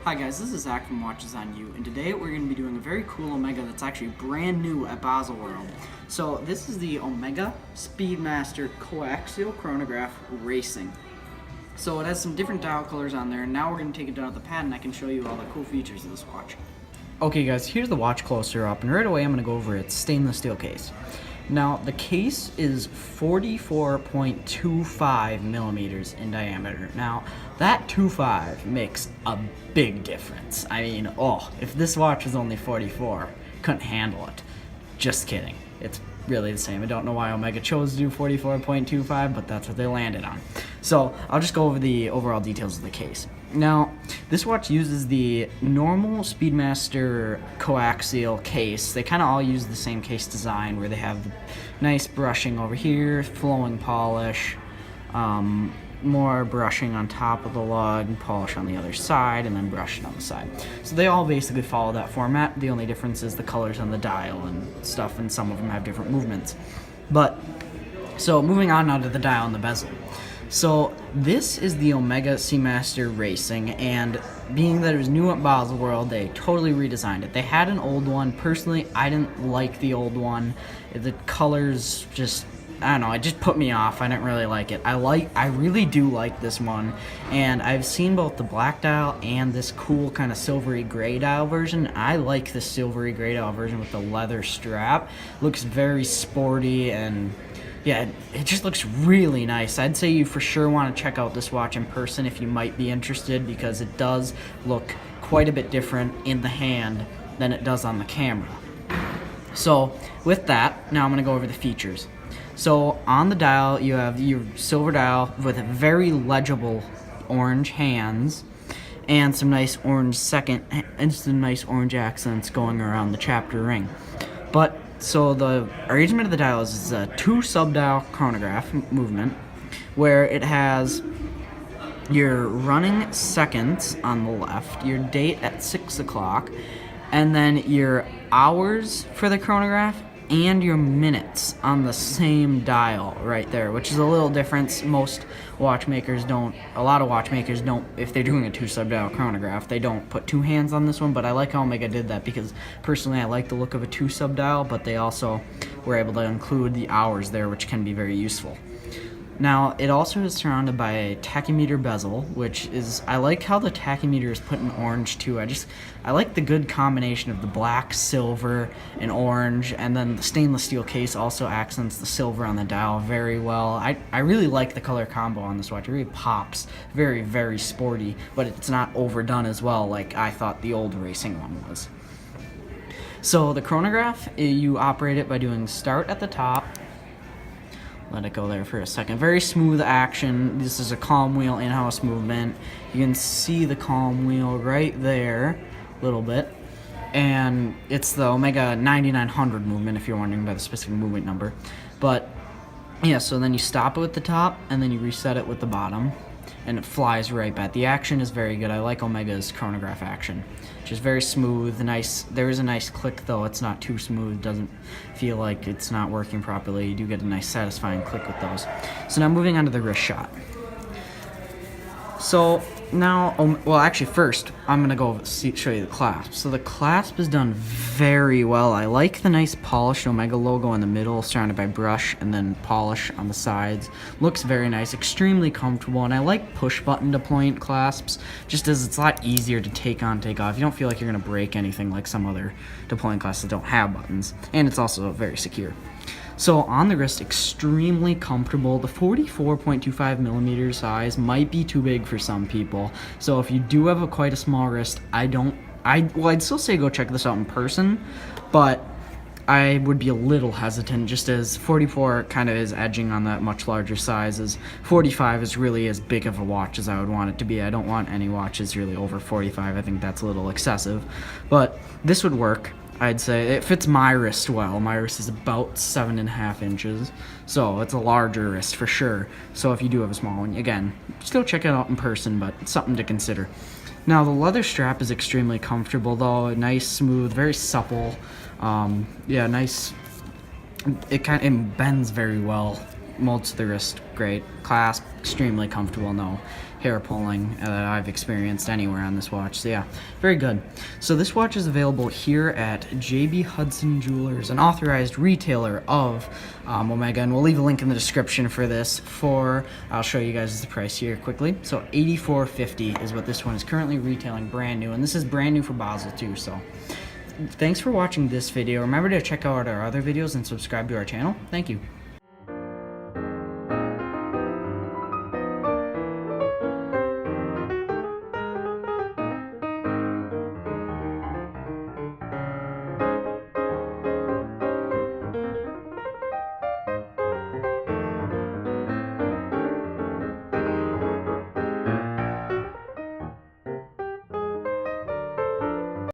Hi guys, this is Zach from Watches on You, and today we're going to be doing a very cool Omega that's actually brand new at Baselworld. So this is the Omega Speedmaster Co-Axial Chronograph Racing. So it has some different dial colors on there, and now we're going to take it down to the pad and I can show you all the cool features of this watch. Okay guys, here's the watch closer up, and right away I'm going to go over its stainless steel case. Now, the case is 44.25 millimeters in diameter. Now, that 2.5 makes a big difference. I mean, if this watch was only 44, couldn't handle it. Just kidding. It's really the same. I don't know why Omega chose to do 44.25, but that's what they landed on. So, I'll just go over the overall details of the case. Now, this watch uses the normal Speedmaster coaxial case. They kind of all use the same case design where they have the nice brushing over here, flowing polish, more brushing on top of the lug, polish on the other side, and then brushing on the side. So they all basically follow that format. The only difference is the colors on the dial and stuff, and some of them have different movements. So moving on now to the dial and the bezel. So this is the Omega Seamaster Racing, and being that it was new at Baselworld, they totally redesigned it. They had an old one. Personally, I didn't like the old one. The colors just, I don't know, it just put me off. I didn't really like it. I really do like this one, and I've seen both the black dial and this cool kind of silvery gray dial version. I like the silvery gray dial version with the leather strap. Looks very sporty, and yeah, it just looks really nice. I'd say you for sure want to check out this watch in person if you might be interested, because it does look quite a bit different in the hand than it does on the camera. So with that, now I'm going to go over the features. So on the dial, you have your silver dial with very legible orange hands and some nice orange accents going around the chapter ring. So the arrangement of the dials is a 2 sub-dial chronograph movement, where it has your running seconds on the left, your date at 6 o'clock, and then your hours for the chronograph and your minutes on the same dial right there, which is a little different. A lot of watchmakers don't, if they're doing a 2 sub-dial chronograph, they don't put 2 hands on this one, but I like how Omega did that because personally I like the look of a 2 sub-dial, but they also were able to include the hours there, which can be very useful. Now, it also is surrounded by a Tachymeter Bezel, which is, I like how the tachymeter is put in orange too. I like the good combination of the black, silver, and orange, and then the stainless steel case also accents the silver on the dial very well. I really like the color combo on this watch. It really pops. Very, very sporty, but it's not overdone as well like I thought the old racing one was. So the chronograph, you operate it by doing start at the top. Let it go there for a second. Very smooth action. This is a calm wheel in-house movement. You can see the calm wheel right there a little bit. And it's the Omega 9900 movement if you're wondering about the specific movement number. But yeah, so then you stop it with the top and then you reset it with the bottom. And it flies right back. The action is very good. I like Omega's chronograph action. Just very smooth, nice. There is a nice click though. It's not too smooth. Doesn't feel like it's not working properly. You do get a nice satisfying click with those. So now moving on to the wrist shot. So now, first I'm gonna show you the clasp. So the clasp is done very well. I like the nice polished Omega logo in the middle, surrounded by brush and then polish on the sides. Looks very nice, extremely comfortable, and I like push button deployment clasps, just as it's a lot easier to take on, take off. You don't feel like you're gonna break anything like some other deployment clasps that don't have buttons, and it's also very secure. So on the wrist, extremely comfortable. The 44.25 millimeter size might be too big for some people. So if you do have quite a small wrist, I'd still say go check this out in person, but I would be a little hesitant, just as 44 kind of is edging on that much larger size, as 45 is really as big of a watch as I would want it to be. I don't want any watches really over 45. I think that's a little excessive, but this would work. I'd say it fits my wrist well. My wrist is about 7.5 inches, so it's a larger wrist for sure. So if you do have a small one, again, still check it out in person, but it's something to consider. Now the leather strap is extremely comfortable though, nice, smooth, very supple. Nice. It bends very well molds to the wrist great. Clasp, extremely comfortable, no hair pulling that I've experienced anywhere on this watch. So yeah, very good. So this watch is available here at JB Hudson Jewelers, an authorized retailer of Omega, and we'll leave a link in the description for this. I'll show you guys the price here quickly. So $84.50 is what this one is currently retailing, brand new, and this is brand new for Basel too. So thanks for watching this video. Remember to check out our other videos and subscribe to our channel. Thank you.